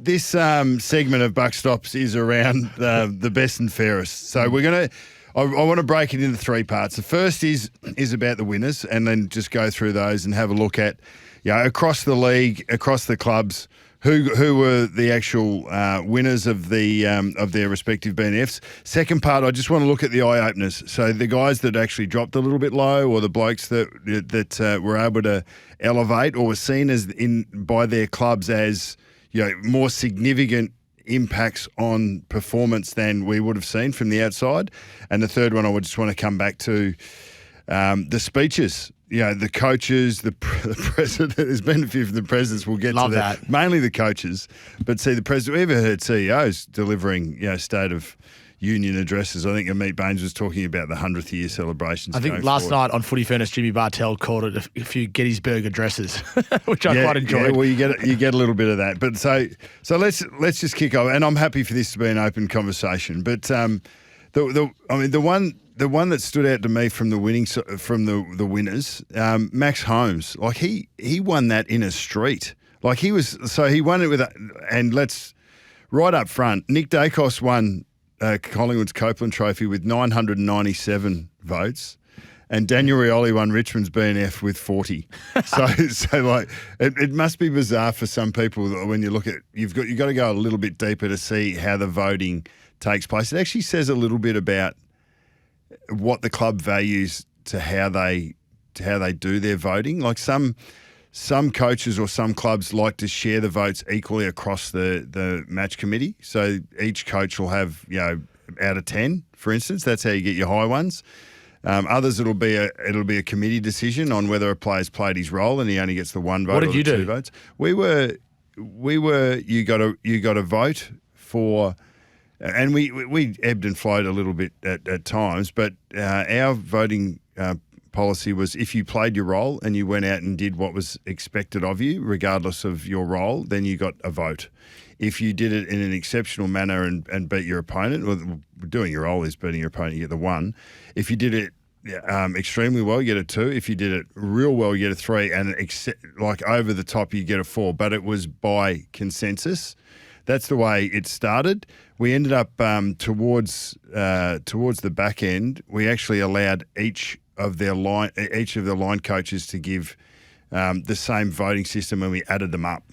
this segment of Buck Stops is around the best and fairest. So we're going to. I want to break it into three parts. The first is about the winners, and then just go through those and have a look at, across the league, across the clubs, who were the actual winners of their respective BNFs. Second part, I just want to look at the eye openers. So the guys that actually dropped a little bit low, or the blokes that were able to elevate, or were seen as by their clubs as more significant impacts on performance than we would have seen from the outside. And the third one, I would just want to come back to the speeches. The coaches, the president. There's been a few from the presidents. We'll get Love to that. Mainly the coaches, but see the president. We've ever heard CEOs delivering State of Union addresses? I think Amit Baines was talking about the 100th year celebrations. I think last night on Footy Furnace, Jimmy Bartell called it a few Gettysburg addresses, which I quite enjoyed. Yeah, well, you get a little bit of that. But so let's just kick off, and I'm happy for this to be an open conversation. But the one that stood out to me from the winners, Max Holmes, like he won that in a street. Like he won it and let's right up front. Nick Dacos won Collingwood's Copeland Trophy with 997 votes, and Daniel Rioli won Richmond's BNF with 40. So like it must be bizarre for some people when you look at you've got to go a little bit deeper to see how the voting takes place. It actually says a little bit about what the club values to how they do their voting. Like some coaches or some clubs like to share the votes equally across the match committee. So each coach will have out of 10, for instance. That's how you get your high ones. Others it'll be a committee decision on whether a player's played his role and he only gets the one vote. What did or the you two do? Votes. We were you got to vote for. And we ebbed and flowed a little bit at times, but our voting policy was if you played your role and you went out and did what was expected of you, regardless of your role, then you got a vote. If you did it in an exceptional manner and beat your opponent, well, doing your role is beating your opponent, you get the 1. If you did it extremely well, you get a 2. If you did it real well, you get a 3. And like over the top, you get a 4. But it was by consensus. That's the way it started. We ended up towards the back end. We actually allowed each of the line coaches to give the same voting system, and we added them up.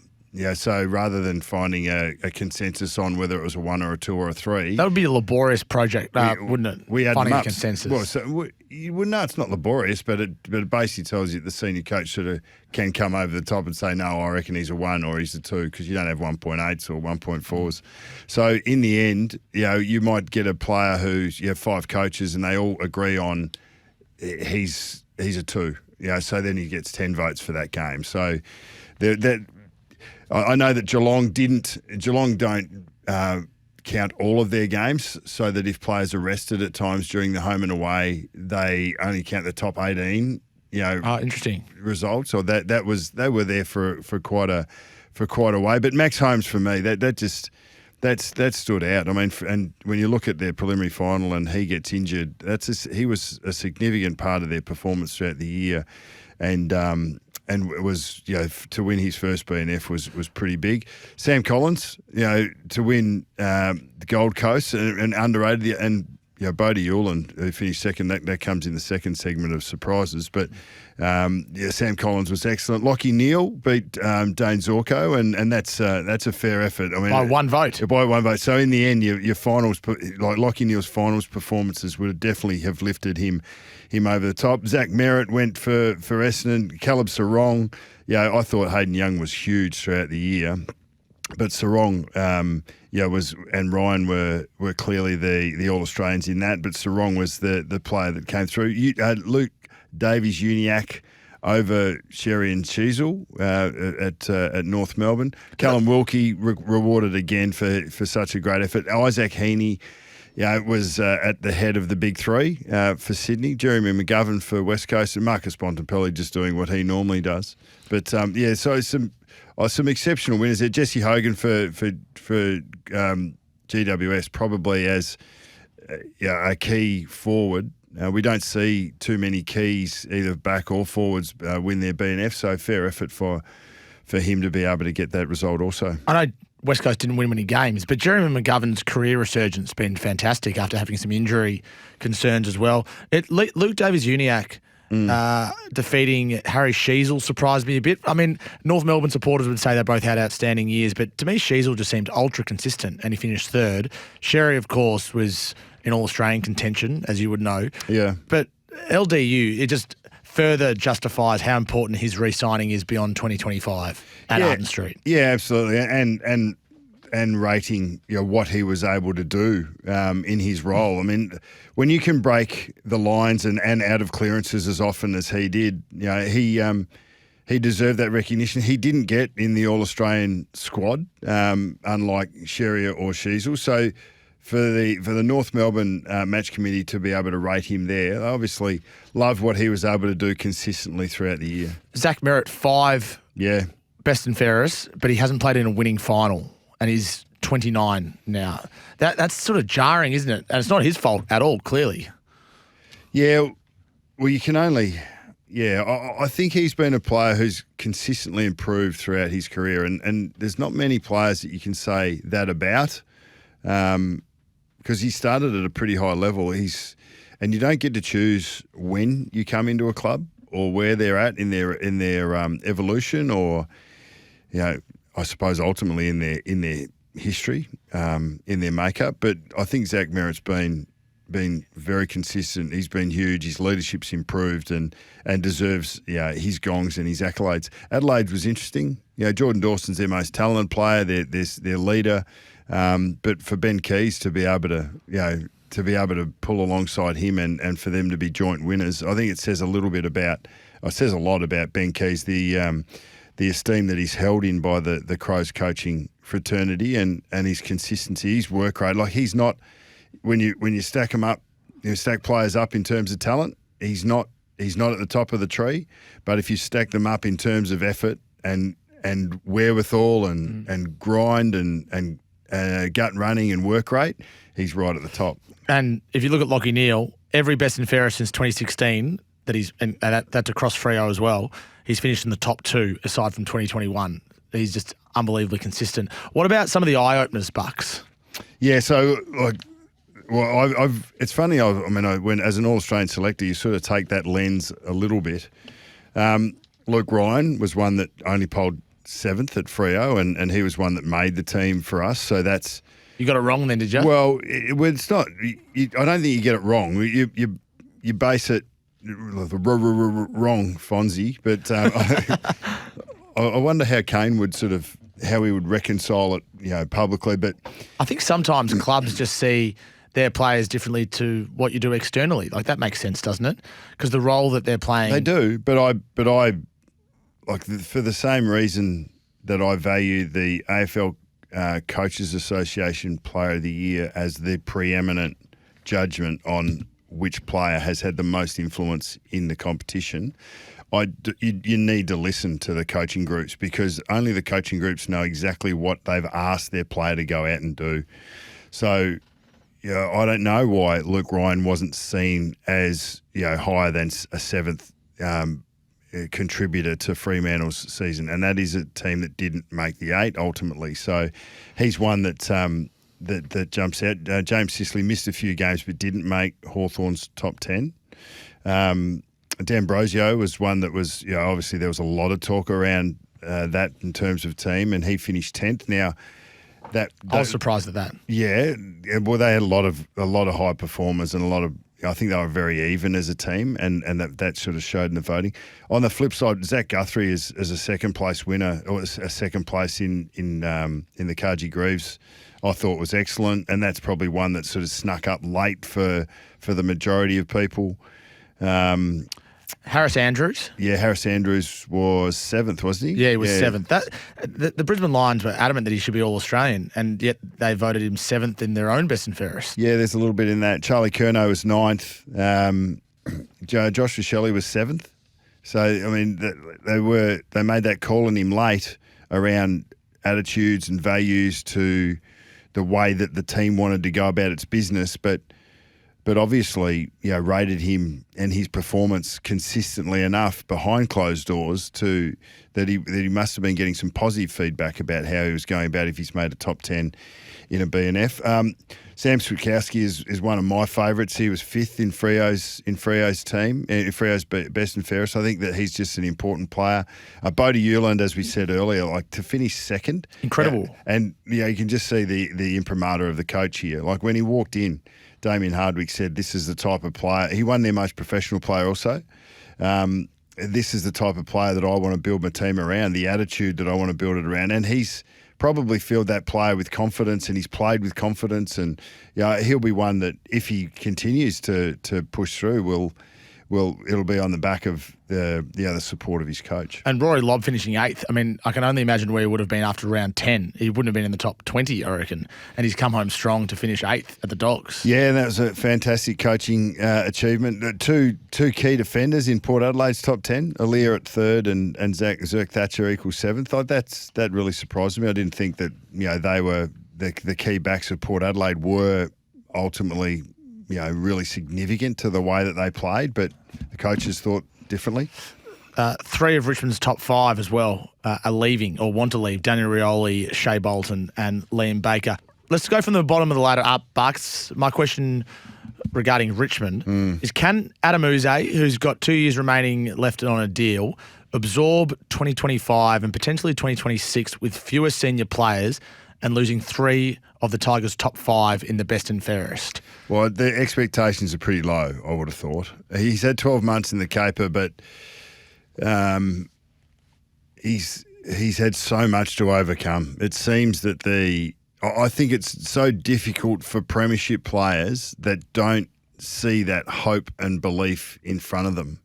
So rather than finding a consensus on whether it was a 1 or a 2 or a 3, that would be a laborious project, wouldn't it? We had finding them a up. consensus. Well, no, it's not laborious, but it basically tells you the senior coach sort of can come over the top and say, no, I reckon he's a 1 or he's a 2, because you don't have 1.8s or 1.4s. So in the end, you might get a player who's you have 5 coaches and they all agree on he's a 2. So then he gets 10 votes for that game. So I know that Geelong don't count all of their games, so that if players are rested at times during the home and away, they only count the top 18. Interesting results. Or they were there for quite a way. But Max Holmes for me, that stood out. I mean, and when you look at their preliminary final and he gets injured, he was a significant part of their performance throughout the year, and it was to win his first BNF was pretty big. Sam Collins, to win the Gold Coast and underrated, and Bodie Ulan, who finished second, that comes in the second segment of surprises. But Sam Collins was excellent. Lachie Neale beat Dane Zorko, and that's a fair effort. I mean, by 1 vote. By 1 vote. So in the end, your finals, like Lachie Neale's finals performances, would definitely have lifted him over the top. Zach Merritt went for Essendon. Caleb Sarong, I thought Hayden Young was huge throughout the year. But Sarong, and Ryan were clearly the All Australians in that. But Sarong was the player that came through. Luke Davies Uniacke over Sherry and Cheezel at North Melbourne. Callum Wilkie rewarded again for such a great effort. Isaac Heaney, was at the head of the big 3 for Sydney. Jeremy McGovern for West Coast, and Marcus Bontempelli just doing what he normally does. But so some exceptional winners there. Jesse Hogan for GWS, probably as a key forward. We don't see too many keys, either back or forwards, win their BNF. So fair effort for him to be able to get that result also. I know West Coast didn't win many games, but Jeremy McGovern's career resurgence has been fantastic after having some injury concerns as well. Luke Davies-Uniacke defeating Harry Sheasel surprised me a bit. I mean, North Melbourne supporters would say they both had outstanding years, but to me, Sheasel just seemed ultra consistent, and he finished third. Sherry, of course, was in All-Australian contention, as you would know. Yeah. But LDU, it just further justifies how important his re-signing is beyond 2025 at Arden Street. Yeah, absolutely. And rating what he was able to do in his role. I mean, when you can break the lines and out of clearances as often as he did, he deserved that recognition. He didn't get in the All-Australian squad, unlike Sherry or Sheasel. So for the North Melbourne match committee to be able to rate him there, they obviously loved what he was able to do consistently throughout the year. Zach Merritt, 5 best and fairest, but he hasn't played in a winning final. And he's 29 now. That's sort of jarring, isn't it? And it's not his fault at all, clearly. Yeah, well, you can only... Yeah, I think he's been a player who's consistently improved throughout his career, and there's not many players that you can say that about, because he started at a pretty high level. And you don't get to choose when you come into a club or where they're at in their evolution, or I suppose ultimately in their history, in their makeup. But I think Zach Merritt's been very consistent. He's been huge. His leadership's improved and deserves his gongs and his accolades. Adelaide was interesting. Jordan Dawson's their most talented player. Their leader. But for Ben Keys to be able to pull alongside him and for them to be joint winners, I think it says a lot about Ben Keys, the esteem that he's held in by the Crows coaching fraternity and his consistency, his work rate. Like, he's not, when you stack him up, stack players up in terms of talent, he's not at the top of the tree. But if you stack them up in terms of effort and wherewithal and grind and gut running and work rate, he's right at the top. And if you look at Lachie Neale, every best and fairest since 2016 and that's across Freo as well, he's finished in the top 2 aside from 2021. He's just unbelievably consistent. What about some of the eye-openers, Bucks? Yeah, so it's funny. When as an All-Australian selector, you sort of take that lens a little bit. Luke Ryan was one that only polled 7th at Freo, and he was one that made the team for us. So that's... You got it wrong then, did you? Well, it's not... I don't think you get it wrong. You base it... Wrong, Fonzie, but I wonder how Kane would how he would reconcile it, publicly. But I think sometimes clubs just see their players differently to what you do externally. Like, that makes sense, doesn't it? Because the role that they're playing, they do. But I like, for the same reason that I value the AFL Coaches Association Player of the Year as the preeminent judgment on which player has had the most influence in the competition, you need to listen to the coaching groups, because only the coaching groups know exactly what they've asked their player to go out and do. So, I don't know why Luke Ryan wasn't seen as higher than a 7th contributor to Fremantle's season, and that is a team that didn't make the 8 ultimately. So he's one that jumps out. James Sicily missed a few games but didn't make Hawthorn's top 10. D'Ambrosio was one that was, obviously there was a lot of talk around that in terms of team, and he finished 10th. Now, I was surprised at that. Yeah, well, they had a lot of high performers and I think they were very even as a team, and that sort of showed in the voting. On the flip side, Zach Guthrie is a second place winner, or a second place in the Kaji Greaves, I thought was excellent, and that's probably one that sort of snuck up late for the majority of people. Harris Andrews? Yeah, Harris Andrews was 7th, wasn't he? Yeah, he was 7th. The Brisbane Lions were adamant that he should be All-Australian, and yet they voted him 7th in their own best and fairest. Yeah, there's a little bit in that. Charlie Curnow was 9th. Josh Shelley was 7th. So, I mean, they made that call on him late around attitudes and values to the way that the team wanted to go about its business, but obviously, rated him and his performance consistently enough behind closed doors to that he must have been getting some positive feedback about how he was going about if he's made a top 10 in a BNF. Sam Switkowski is one of my favourites. He was fifth in Freo's team, in Freo's best and fairest. I think that he's just an important player. Bodie Ueland, as we said earlier, like to finish second, incredible. And you can just see the imprimatur of the coach here. Like when he walked in, Damien Hardwick said, "This is the type of player." He won their most professional player also. This is the type of player that I want to build my team around. The attitude that I want to build it around, and he's probably filled that player with confidence, and he's played with confidence, and he'll be one that if he continues to push through, it'll be on the back of the support of his coach. And Rory Lobb finishing 8th. I mean, I can only imagine where he would have been after round 10. He wouldn't have been in the top 20, I reckon. And he's come home strong to finish 8th at the Dogs. Yeah, and that was a fantastic coaching achievement. Two key defenders in Port Adelaide's top 10, Aaliyah at 3rd and Zerk Thatcher equals 7th. That really surprised me. I didn't think that they were the key backs of Port Adelaide were ultimately really significant to the way that they played, but the coaches thought differently. 3 of Richmond's top 5 as well are leaving or want to leave. Daniel Rioli, Shea Bolton and Liam Baker. Let's go from the bottom of the ladder up, Bucks. My question regarding Richmond is, can Adem Yze, who's got 2 years remaining left on a deal, absorb 2025 and potentially 2026 with fewer senior players and losing 3 of the Tigers' top 5 in the best and fairest? Well, the expectations are pretty low, I would have thought. He's had 12 months in the caper, but he's had so much to overcome. It seems that I think it's so difficult for premiership players that don't see that hope and belief in front of them.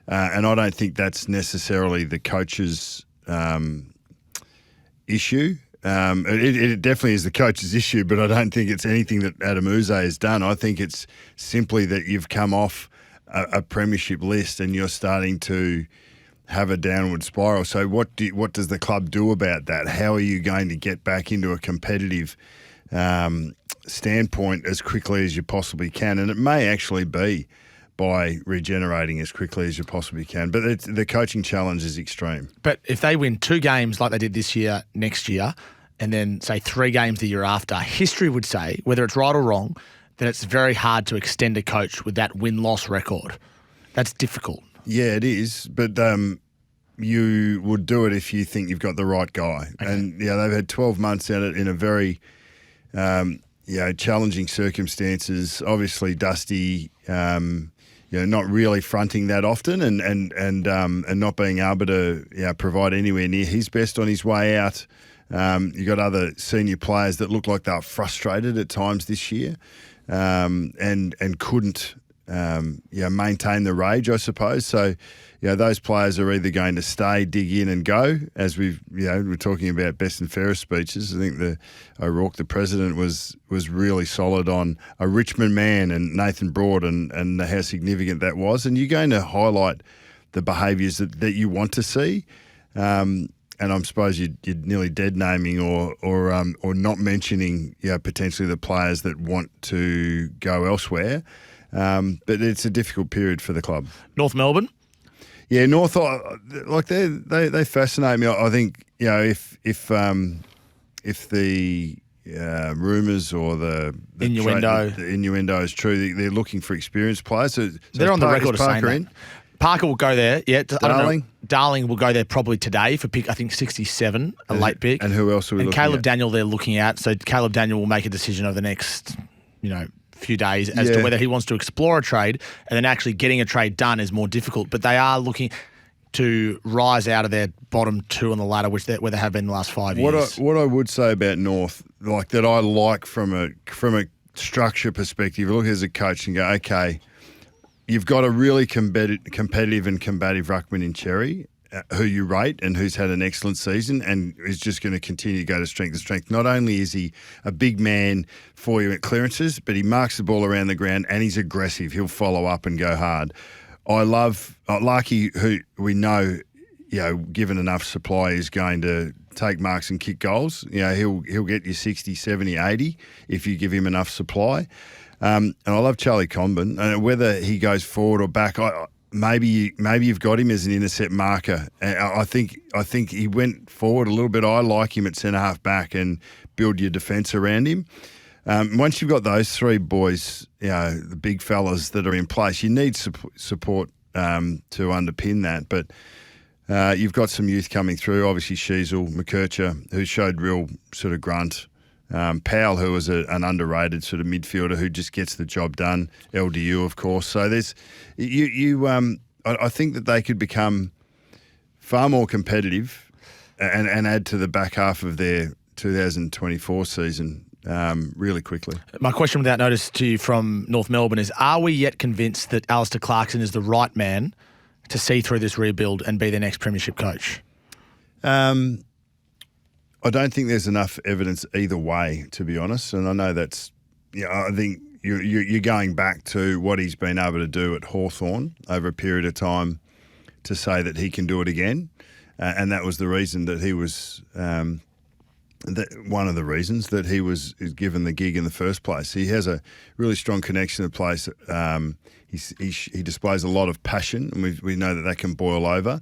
And I don't think that's necessarily the coach's issue. It definitely is the coach's issue, but I don't think it's anything that Adem Yze has done. I think it's simply that you've come off a premiership list and you're starting to have a downward spiral. So what does the club do about that? How are you going to get back into a competitive standpoint as quickly as you possibly can? And it may actually be by regenerating as quickly as you possibly can. But the coaching challenge is extreme. But if they win 2 games like they did this year, next year, and then say 3 games the year after, history would say, whether it's right or wrong, that it's very hard to extend a coach with that win-loss record. That's difficult. Yeah, it is. But you would do it if you think you've got the right guy. Okay. And they've had 12 months at it in a very challenging circumstances. Obviously, Dusty not really fronting that often and not being able to provide anywhere near his best on his way out. You got other senior players that look like they're frustrated at times this year and couldn't maintain the rage, I suppose. So those players are either going to stay, dig in and go, as we're talking about best and fairest speeches. I think O'Rourke, the president, was really solid on a Richmond man and Nathan Broad and how significant that was. And you're going to highlight the behaviours that you want to see. And I suppose you're nearly dead naming or not mentioning potentially the players that want to go elsewhere. But it's a difficult period for the club. North Melbourne? Yeah, North, they fascinate me. I think if the rumours or the innuendo is true, they're looking for experienced players. So they're on the record of saying that. Parker will go there. Yeah, Darling will go there probably today for pick, I think 67, a late pick. And who else are we looking at? And Caleb Daniel they're looking at. So Caleb Daniel will make a decision over the next, few days as to whether he wants to explore a trade, and then actually getting a trade done is more difficult. But they are looking to rise out of their bottom 2 on the ladder, where they have been the last 5 years. What I would say about North, that I like from a structure perspective, look as a coach and go, okay, you've got a really competitive and combative ruckman in Cherry, who you rate and who's had an excellent season and is just going to continue to go to strength to strength. Not only is he a big man for you at clearances, but he marks the ball around the ground and he's aggressive. He'll follow up and go hard. I love Larky, who we know, given enough supply, is going to take marks and kick goals. He'll get you 60, 70, 80 if you give him enough supply. And I love Charlie Conban. And whether he goes forward or back, maybe you've got him as an intercept marker. I think he went forward a little bit. I like him at centre half back and build your defence around him. Once you've got those three boys, the big fellas that are in place, you need support to underpin that. But you've got some youth coming through. Obviously, Sheasel, McKercher, who showed real sort of grunt. Powell, who was an underrated sort of midfielder who just gets the job done. LDU, of course. So there's I think that they could become far more competitive and add to the back half of their 2024 season really quickly. My question without notice to you from North Melbourne is, are we yet convinced that Alastair Clarkson is the right man to see through this rebuild and be the next premiership coach? I don't think there's enough evidence either way, to be honest. And I know that's, I think you're going back to what he's been able to do at Hawthorn over a period of time to say that he can do it again. And that was the reason that he was, one of the reasons that he was given the gig in the first place. He has a really strong connection to the place. He displays a lot of passion, and we know that can boil over.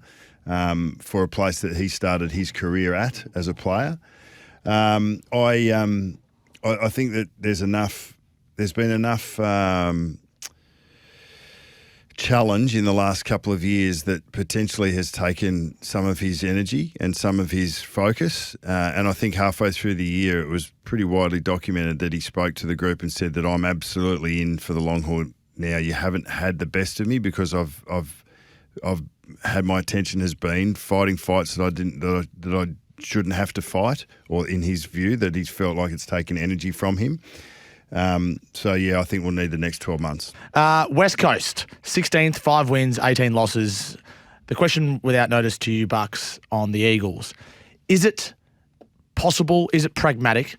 For a place that he started his career at as a player. I think that there's been enough challenge in the last couple of years that potentially has taken some of his energy and some of his focus. And I think halfway through the year, it was pretty widely documented that he spoke to the group and said that I'm absolutely in for the long haul now. You haven't had the best of me because I've had my attention has been fighting fights that I shouldn't have to fight, or in his view that he's felt like it's taken energy from him. I think we'll need the next 12 months. West Coast, 16th, 5 wins, 18 losses. The question without notice to you, Bucks, on the Eagles, is it possible, is it pragmatic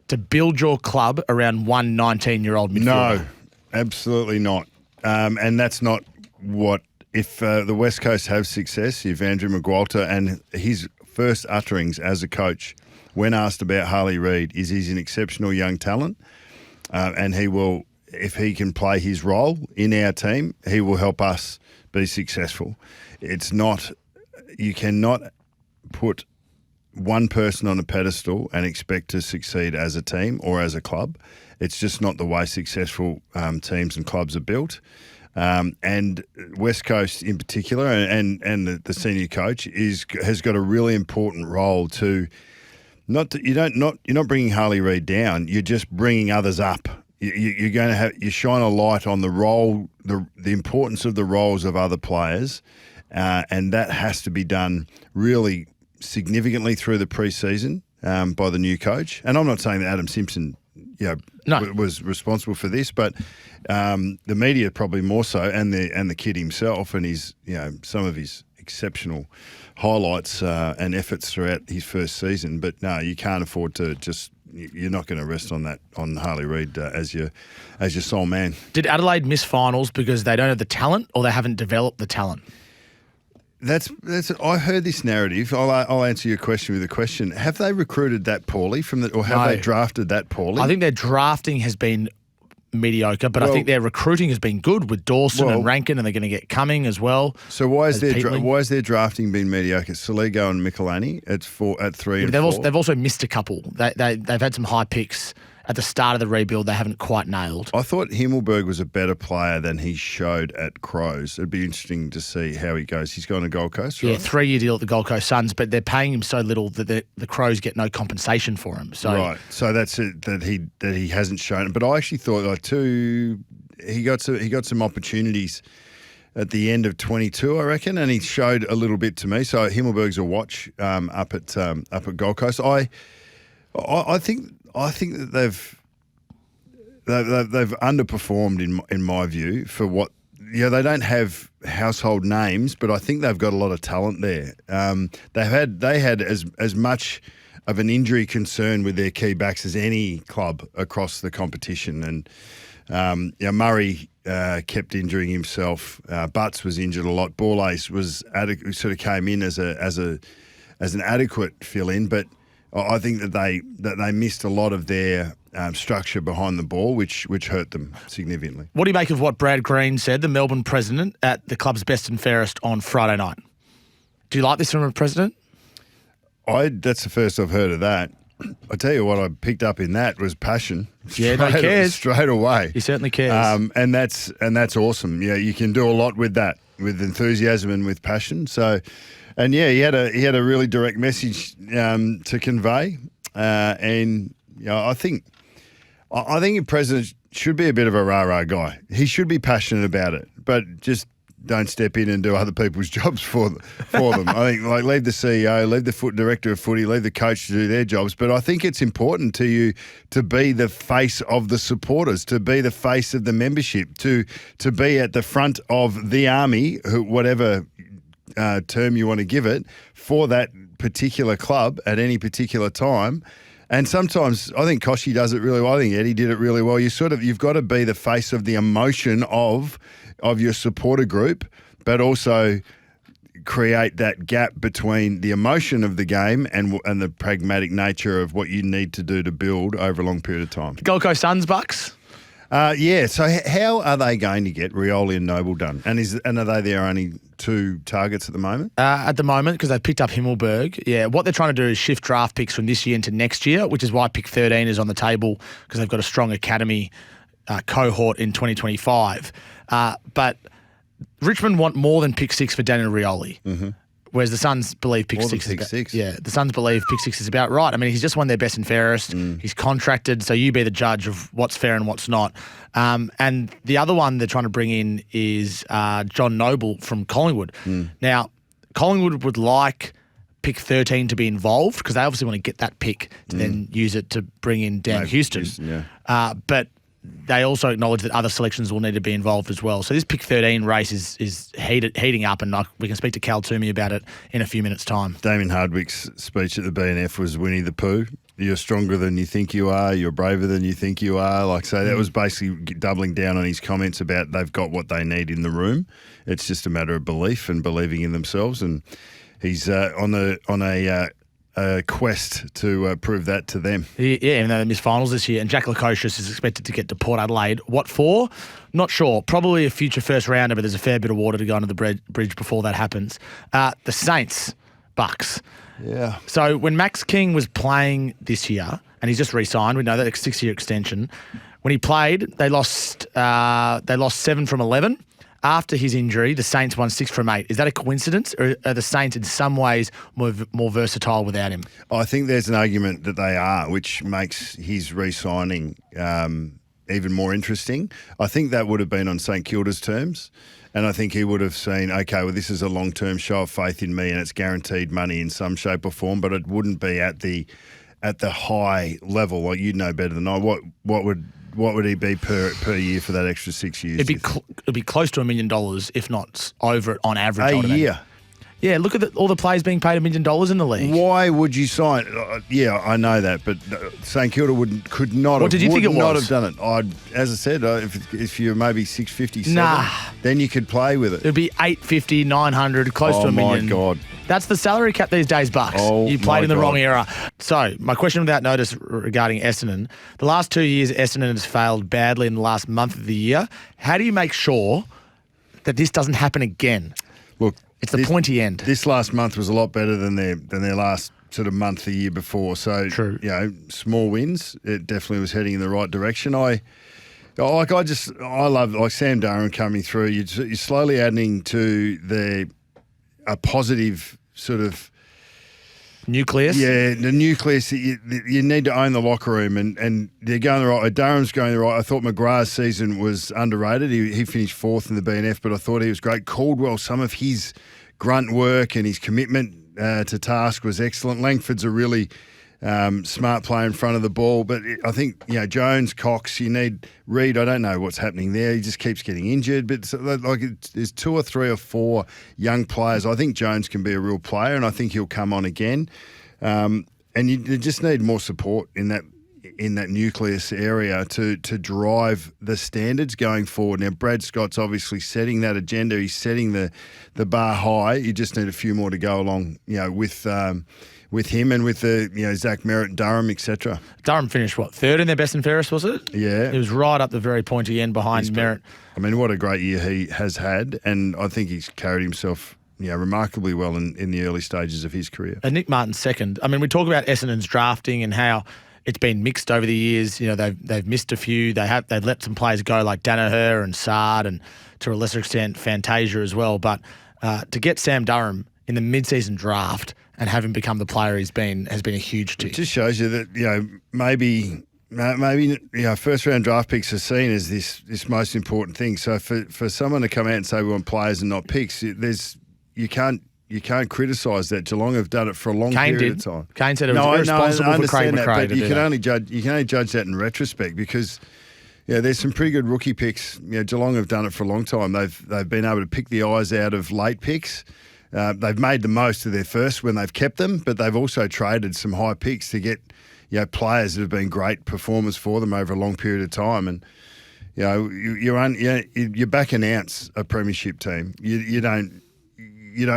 to build your club around one 19-year-old midfielder? No, absolutely not. And that's not what. If the West Coast have success, if Andrew McGualter, and his first utterings as a coach when asked about Harley Reid is he's an exceptional young talent and he will, if he can play his role in our team, he will help us be successful. It's not, you cannot put one person on a pedestal and expect to succeed as a team or as a club. It's just not the way successful teams and clubs are built. And West Coast in particular, and the senior coach has got a really important role to you're not bringing Harley Reid down. You're just bringing others up. You're going to you shine a light on the role, the importance of the roles of other players, and that has to be done really significantly through the pre-season by the new coach. And I'm not saying that Adam Simpson was responsible for this, but the media probably more so, and the kid himself, and his some of his exceptional highlights and efforts throughout his first season. But no, you can't afford to just. You're not going to rest on Harley Reid as your sole man. Did Adelaide miss finals because they don't have the talent, or they haven't developed the talent? That's. I heard this narrative. I'll answer your question with a question. Have they recruited that poorly or have they drafted that poorly? I think their drafting has been mediocre, but I think their recruiting has been good with Dawson and Rankin, and they're going to get Cumming as well. So why is their drafting been mediocre? Soligo and Michelini at 3 and 4. They've also missed a couple. They've had some high picks at the start of the rebuild they haven't quite nailed. I thought Himmelberg was a better player than he showed at Crows. It'd be interesting to see how he goes. He's gone to Gold Coast, right? Yeah, 3-year deal at the Gold Coast Suns, but they're paying him so little that the Crows get no compensation for him. So right, so that's it, that he hasn't shown it. But I actually thought he got some opportunities at the end of 22, I reckon, and he showed a little bit to me. So Himmelberg's a watch up at Gold Coast. I think that they've underperformed in my view for what they don't have household names, but I think they've got a lot of talent there. They had as much of an injury concern with their key backs as any club across the competition, and Murray kept injuring himself. Butts was injured a lot. Borlase was sort of came in as an adequate fill in, but I think that they missed a lot of their structure behind the ball, which hurt them significantly. What do you make of what Brad Green said, the Melbourne president, at the club's best and fairest on Friday night? Do you like this from a president? That's the first I've heard of that. I tell you what, I picked up in that was passion. Yeah, no, he cares straight away. He certainly cares. And that's awesome. Yeah, you can do a lot with that, with enthusiasm and with passion. So, and yeah, he had a really direct message to convey. And I think a president should be a bit of a rah-rah guy. He should be passionate about it, but just don't step in and do other people's jobs for them. I think leave the CEO, leave the director of footy, leave the coach to do their jobs. But I think it's important to you to be the face of the supporters, to be the face of the membership, to be at the front of the army, whatever term you want to give it, for that particular club at any particular time. And sometimes I think Koshy does it really well. I think Eddie did it really well. You've got to be the face of the emotion of your supporter group, but also create that gap between the emotion of the game and the pragmatic nature of what you need to do to build over a long period of time. Gold Coast Suns, Bucks? Yeah. So how are they going to get Rioli and Noble done? And are they their only two targets at the moment? At the moment, because they've picked up Himmelberg. Yeah, what they're trying to do is shift draft picks from this year into next year, which is why pick 13 is on the table, because they've got a strong academy cohort in 2025. But Richmond want more than pick 6 for Daniel Rioli. Mm-hmm. Whereas the Suns believe pick more 6 than pick is 6. Yeah, the Suns believe pick 6 is about right. I mean, he's just won their best and fairest. He's contracted, so you be the judge of what's fair and what's not. And the other one they're trying to bring in is John Noble from Collingwood. Now, Collingwood would like pick 13 to be involved because they obviously want to get that pick to then use it to bring in Dan Houston. But they also acknowledge that other selections will need to be involved as well. So this pick 13 race is heating up, and we can speak to Cal Toomey about it in a few minutes' time. Damien Hardwick's speech at the BNF was Winnie the Pooh. You're stronger than you think you are. You're braver than you think you are. So that was basically doubling down on his comments about they've got what they need in the room. It's just a matter of belief and believing in themselves. And he's on a quest to prove that to them. Yeah, even though they missed finals this year. And Jack Lukosius is expected to get to Port Adelaide. What for? Not sure. Probably a future first rounder, but there's a fair bit of water to go under the bridge before that happens. The Saints, Bucks. Yeah. So when Max King was playing this year, and he's just re-signed, we know that 6-year extension. When he played, they lost 7 from 11. After his injury, the Saints won 6 from 8. Is that a coincidence, or are the Saints in some ways more versatile without him? I think there's an argument that they are, which makes his re-signing even more interesting. I think that would have been on St Kilda's terms, and I think he would have seen, okay, well, this is a long-term show of faith in me, and it's guaranteed money in some shape or form, but it wouldn't be at the high level. Like, you'd know better than I. What would he be per year for that extra 6 years? It'd be close to $1 million, if not over it on average. A year. Yeah, look at all the players being paid $1 million in the league. Why would you sign? Yeah, I know that, but St Kilda could not. What did you think it was? Not have done it. As I said, if you're maybe 650, then you could play with it. It'd be 850, 900, close to $1 million. Oh my God. That's the salary cap these days, Bucks. You played in the wrong era. So, my question without notice regarding Essendon. The last 2 years, Essendon has failed badly in the last month of the year. How do you make sure that this doesn't happen again? Look, it's the pointy end. This last month was a lot better than their last sort of month the year before. So, true. Small wins. It definitely was heading in the right direction. I love Sam Durham coming through. You're slowly adding to a positive sort of nucleus. Yeah, the nucleus. You need to own the locker room, and they're going the right way. Durham's going the right. I thought McGrath's season was underrated. He finished 4th in the BNF, but I thought he was great. Caldwell, some of his grunt work and his commitment to task was excellent. Langford's a really smart player in front of the ball, but I think Jones, Cox, you need Reid. I don't know what's happening there. He just keeps getting injured. But there's 2 or 3 or 4 young players. I think Jones can be a real player, and I think he'll come on again. And you just need more support in that nucleus area to drive the standards going forward. Now, Brad Scott's obviously setting that agenda. He's setting the bar high. You just need a few more to go along, with him and with the Zach Merritt, Durham, etc. Durham finished, third in their best and fairest, was it? Yeah. It was right up the very pointy end behind Merritt. I mean, what a great year he has had, and I think he's carried himself remarkably well in the early stages of his career. And Nick Martin's second. I mean, we talk about Essendon's drafting and how it's been mixed over the years. They've missed a few. They've let some players go like Danaher and Sard and to a lesser extent Fantasia as well. But to get Sam Durham in the mid-season draft and have him become the player has been a huge tick. It just shows you that maybe first round draft picks are seen as this most important thing. So for someone to come out and say we want players and not picks, you can't criticise that. Geelong have done it for a long period of time. Kane said it was irresponsible for Craig McRae. But you can only judge that in retrospect because there's some pretty good rookie picks. Geelong have done it for a long time. They've been able to pick the eyes out of late picks. They've made the most of their first when they've kept them, but they've also traded some high picks to get players that have been great performers for them over a long period of time. And you back announce a premiership team. You don't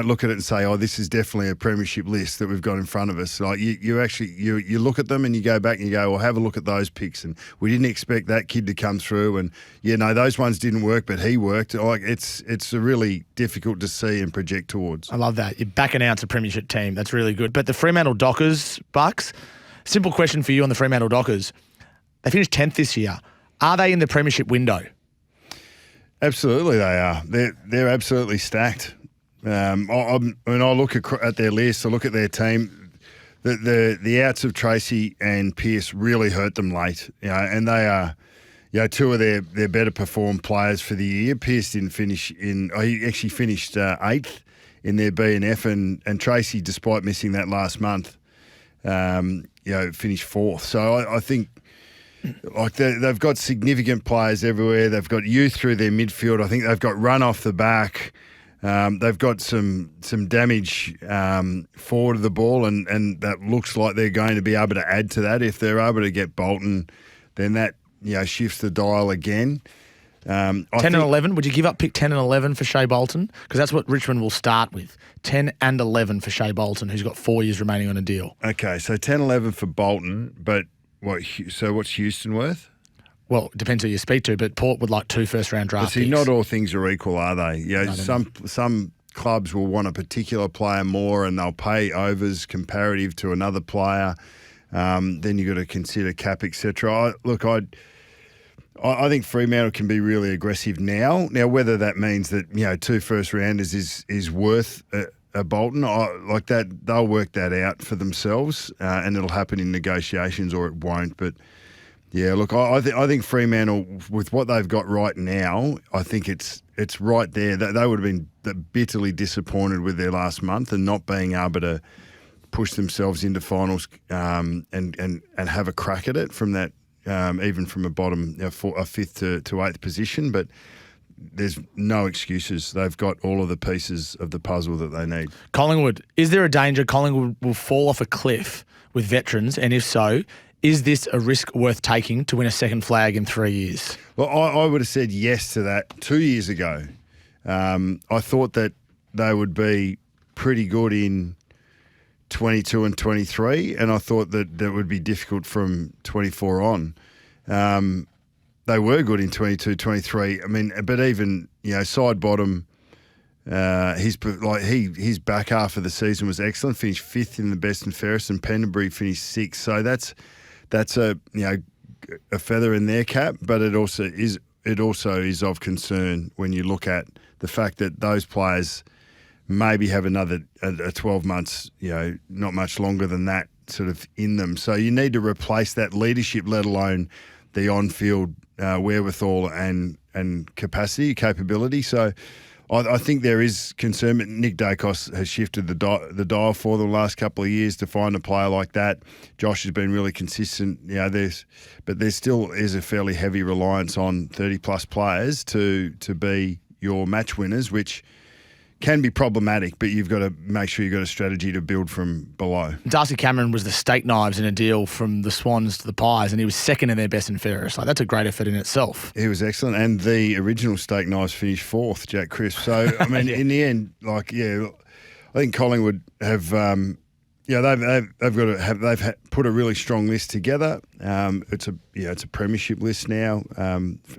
look at it and say, oh, this is definitely a premiership list that we've got in front of us. Like you look at them and you go back and you go, well, have a look at those picks. And we didn't expect that kid to come through. And those ones didn't work, but he worked. Like it's really difficult to see and project towards. I love that. You back announce a premiership team. That's really good. But the Fremantle Dockers, Bucks, simple question for you on the Fremantle Dockers. They finished 10th this year. Are they in the premiership window? Absolutely they are. They're absolutely stacked. When I look at their list, I look at their team, the outs of Tracy and Pearce really hurt them late, and they are, two of their better performed players for the year. Pearce didn't finish he actually finished 8th in their B and F, and Tracy, despite missing that last month, finished 4th. So I think they've got significant players everywhere. They've got youth through their midfield. I think they've got run off the back. They've got some damage forward of the ball, and that looks like they're going to be able to add to that. If they're able to get Bolton, then that shifts the dial again. 10 and 11, would you give up pick 10 and 11 for Shea Bolton? Because that's what Richmond will start with. 10 and 11 for Shea Bolton, who's got 4 years remaining on a deal. Okay, so 10-11 for Bolton, but what's Houston worth? Well, it depends who you speak to, but Port would like 2 first-round draft picks. Not all things are equal, are they? Some clubs will want a particular player more and they'll pay overs comparative to another player. Then you've got to consider cap, etc. I think Fremantle can be really aggressive now. Now, whether that means that 2 first-rounders is worth a Bolton, like that, they'll work that out for themselves, and it'll happen in negotiations or it won't. But yeah, look, I think Fremantle, with what they've got right now, I think it's right there. They would have been bitterly disappointed with their last month and not being able to push themselves into finals and have a crack at it from that, even from a bottom, a 5th to 8th position. But there's no excuses. They've got all of the pieces of the puzzle that they need. Collingwood, is there a danger Collingwood will fall off a cliff with veterans? And if so, is this a risk worth taking to win a second flag in 3 years? Well, I would have said yes to that 2 years ago. I thought that they would be pretty good in 22 and 23, and I thought that would be difficult from 24 on. They were good in 22, 23. I mean, but even, side bottom, his back half of the season was excellent. Finished 5th in the best and fairest, and Pendlebury finished 6th. So that's a feather in their cap, but it also is of concern when you look at the fact that those players maybe have another 12 months, not much longer than that sort of in them. So you need to replace that leadership, let alone the on-field wherewithal and capability. So I think there is concern, but Nick Dacos has shifted the dial for the last couple of years to find a player like that. Josh has been really consistent. But there still is a fairly heavy reliance on 30-plus players to be your match winners, which can be problematic, but you've got to make sure you've got a strategy to build from below. Darcy Cameron was the steak knives in a deal from the Swans to the Pies, and he was second in their best and fairest. Like, that's a great effort in itself. He was excellent, and the original steak knives finished 4th, Jack Crisp. So, I mean, in the end, I think Collingwood have, Yeah, they've put a really strong list together. It's a premiership list now.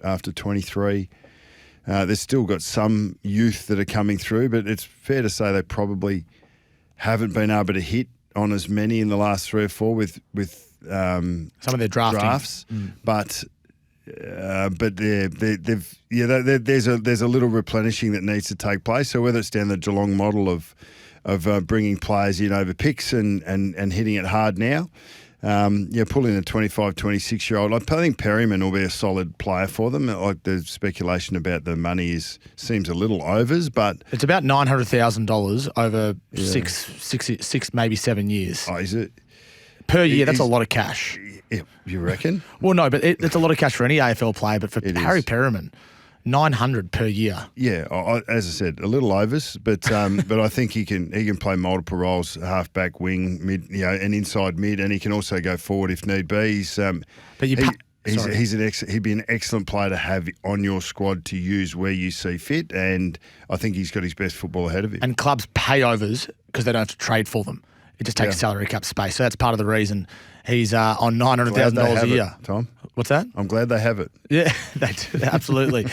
After 23, they've still got some youth that are coming through, but it's fair to say they probably haven't been able to hit on as many in the last 3 or 4 with some of their drafts. But there's a little replenishing that needs to take place. So whether it's down the Geelong model of bringing players in over picks and hitting it hard now, pulling a 25, 26-year-old. I think Perryman will be a solid player for them. Like the speculation about the money seems a little overs, but it's about $900,000 over six, maybe 7 years. Oh, is it? Per year, that's a lot of cash. You reckon? Well, no, but it's a lot of cash for any AFL player. But for Harry Perryman, $900 per year. Yeah, as I said, a little overs, but I think he can play multiple roles: halfback, wing, mid, and inside mid, and he can also go forward if need be. He'd be an excellent player to have on your squad to use where you see fit, and I think he's got his best football ahead of him. And clubs pay overs because they don't have to trade for them. It just takes salary cap space. So that's part of the reason he's on $900,000 a year. Tom? What's that? I'm glad they have it. Yeah, they do, absolutely.